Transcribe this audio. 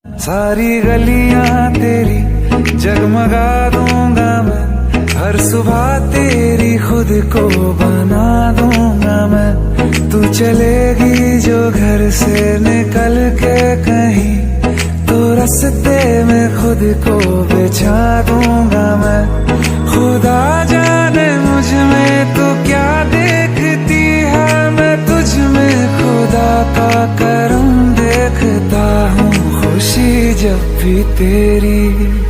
सारी गलियां तेरी जगमगा दूंगा मैं, हर सुबह तेरी खुद को बना दूंगा मैं। तू चलेगी जो घर से निकल के कहीं, तो रास्ते में खुद को बिछा दूंगा मैं। खुदा जाने मुझ में तू क्या देखती है, मैं तुझ में खुदा का करम देखता हूँ। खुशी जब भी तेरी